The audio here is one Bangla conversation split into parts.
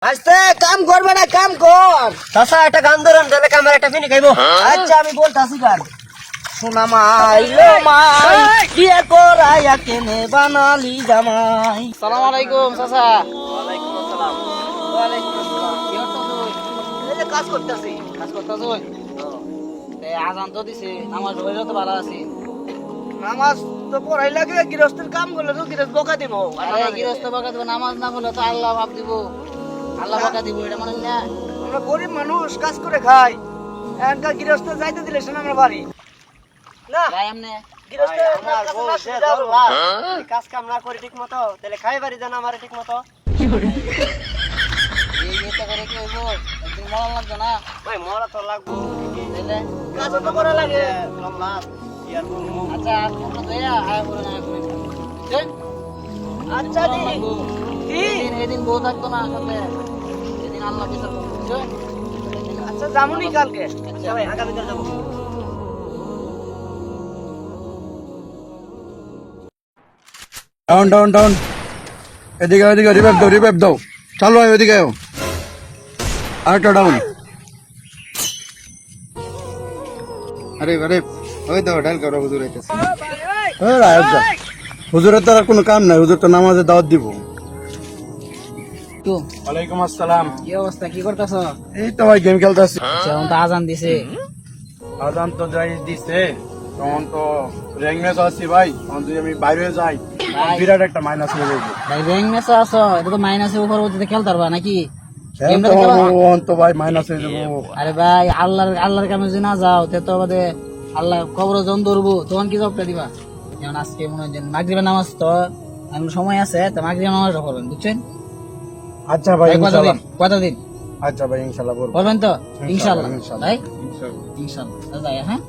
আস্তে কাম করবে না, কাম কর। চাচা একটা গান ধরেন, তাহলে কামের একটা ফিনি খাইবো। আচ্ছা আমি বলতাছি গান। সোনা মাই লো মাই বিয়ে করাইয়া কেনে বানালি জামাই। সালাম আলাইকুম চাচা। ওয়ালাইকুম আসসালাম। ওয়ালাইকুম আসসালাম। কি করতেছ? এই যে কাজ করতেছি। কাজ করতেছ? আজান তো দিছে, নামাজ পড়লে তো ভালো আছি। নামাজ তো পড়াই লাগে, গৃহস্থের কাম করলে তো গৃহস্থ বকা দিব। আরে গৃহস্থ বকা দিব, নামাজ না পড়লে তো আল্লাহ ভাব দিব, আল্লাহ বকা দিব, এটা মানে না। আমরা গরিব মানুষ, কাজ করে খাই। এখানকার গৃহস্থ যাইতে দিলে শোনা আমরা বাড়ি না। ভাই এমনি গৃহস্থ আমার বউ যে ধরবা, কাজ কাম না করে ঠিক মতো, তাহলে খাই বাড়ি দেন আমার ঠিক মতো। এই এটা করে কি হইব? একদিন মরণ লাগবে না? ভাই মরা তো লাগবো। তাইলে কাজ তো করা লাগে। রমলাম, ইয়ার কোনো আচ্ছা আর কোনো দয়া আয় করে না করে বুঝছেন? আচ্ছা দি এদিন বউ থাকতো না সাথে, এদিন আল্লাহ বিচার করবে, বুঝছেন? আচ্ছা যামুনি কালকে। আচ্ছা ভাই আগামীকাল যাবো। ডাউন ডাউন ডাউন, এদিকে এদিকে রিভাইভ দাও, চালো ওইদিকে আরেকটা ডাউন। আরে আরে ওই দাও ডাল করো, হুজুর আইতেছে। হুজুরের তো আর কোনো কাম নাই, হুজুর তো নামাজে দাওয়াত দিব। তো ওয়ালাইকুম আসসালাম। কি অবস্থা, কি করতেছ? এই তো ভাই গেম খেলতেছি। আচ্ছা এখন তো আজান দিছে। আজান তো যাই দিছে, তখন তো র্যাঙ্ক ম্যাচ আছি ভাই, তখন যদি আমি বাইরে যাই ভাই। বিরাট একটা মাইনাস হয়ে যাবে। ভাই র্যাঙ্ক ম্যাচে আছো, এটা তো মাইনাসের উপর পর্যন্ত খেলতে পারবা নাকি? গেমটা তো তো খেলা- তখন তো ভাই মাইনাস হয়ে যাবো। আরে ভাই আল্লাহর কামে যদি না যাও তে তো বাদে আল্লাহ কবর জন ধরবো, তখন কি জবটা দিবা? যেমন আজকে মনে হয় মাগরিবের নামাজ তো এখন সময় আছে, তো মাগরিবের নামাজটা করবেন, বুঝছেন? আচ্ছা ভাই ভাই ইনশাআল্লাহ। কতদিন আচ্ছা ভাই ইনশাআল্লাহ করবো। করবেন তো? ইনশাল্লাহ ইনশাআল্লাহ। ভাই ইনশাআল্লাহ। ইনশাল্লাহ যাই, হ্যাঁ।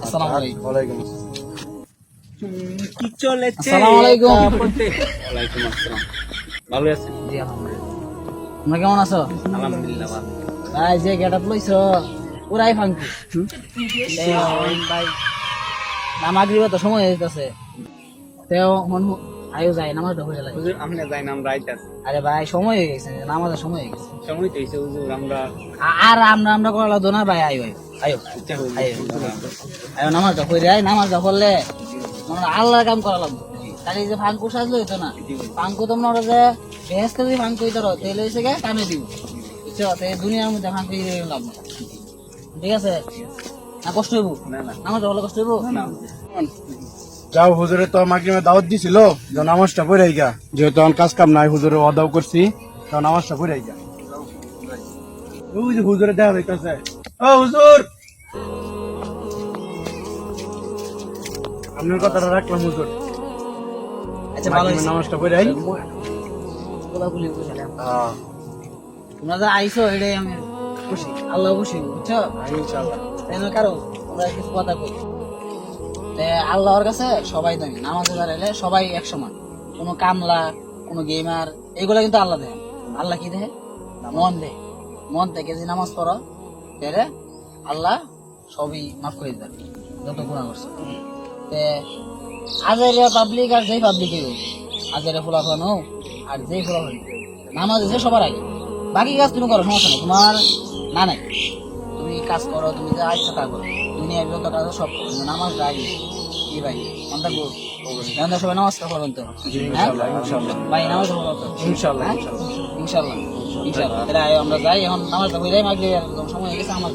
আসসালামু আলাইকুম। ওয়ালাইকুম আসসালাম। কি চলেছে? আসসালামু আলাইকুম। ওয়ালাইকুম আসসালাম। ভালো আছেন? জি আলহামদুলিল্লাহ। তোমরা কেমন আছো? আলহামদুলিল্লাহ ভালো। ভাই যে গেট আপ লইছো পুরাই ফাঙ্কি। ভাই না মাগরিবে তো সময় হয়ে যাচ্ছে, তেও মন আয়ো যায় নামাজটা হয়ে লাগে। হুজুর আপনি যাই নাম রাইট আছে। আরে ভাই সময় হয়ে গেছে, নামাজের সময় হয়ে গেছে। সময় তো হইছে হুজুর, আমরা আর আমরা করা লাগতো না ভাই, আয়ো আয়ো আয়ো আয়ো আয়ো নামাজটা করে আয়, নামাজটা করলে মানে আল্লাহর কাম করা লাগবে। তাহলে এই যে ফাঙ্কু সাজলো হইতো না, ফাঙ্কু তোমরা ওরা যে বেহেস্তে যদি ফাঙ্কু হইতো তাহলে হয়েছে গে কামে দিব, বুঝছো? তো এই দুনিয়ার মধ্যে ফাঙ্কু লাভ না, ঠিক আছে? না কষ্ট হইব? না না নামাজটা হলে কষ্ট হইব না। যাও, হুজুরে তো আমাকে দাওয়াত দিছিল যে নামাজটা পড়ে গা, যেহেতু আমার কাজ কাম নাই, হুজুরে অদাও করছি, তো নামাজটা পড়ে গা। ওই যে হুজুরে দেখা যাইতেছে। ও হুজুর, আপনার কথাটা রাখলাম হুজুর। আচ্ছা ভালো হয়েছে। নামাজটা পড়ে আই। গোলাগুলি বুঝলাম, তোমরা যে আইসো এটাই আমি খুশি, আল্লাহ খুশি, বুঝছো? ইনশাআল্লাহ। তাই না কারো তোমরা কিছু কথা কই, আল্লাহর কাছে সবাই দামি, নামাজে দাঁড়াইলে সবাই এক সমান। কোনো কামলা, কোনো গেমার, এগুলো কিন্তু আল্লাহ দেয়। আল্লাহ কি দেয়? মন দেয়। মন থেকে যে নামাজ পড়ো তাহলে আল্লাহ সবই মাফ করে দেবে, যত গুণা করছে। আজের পাবলিক আর যেই পাবলিক আজের ফোলাফান হোক আর যেই ফোলাফান, নামাজ এসে সবার আগে, বাকি কাজ তুমি করো, সমস্যা নেই, তোমার না নাই, তুমি কাজ করো, তুমি যে আইসা তা করো, দুনিয়ার যত কাজ সব করো, কিন্তু নামাজ আগে কি ভাই? মনটা গো সবাই নামাজটা পড়ুন তো, হ্যাঁ ভাই, নামাজ পড়ো তো ইনশাআল্লাহ। ইনশাল্লাহ ইনশাল্লাহ। তাহলে আমরা যাই এখন, নামাজটা হয়ে যাই, মাগরিবের সময় হয়ে গেছে, আমার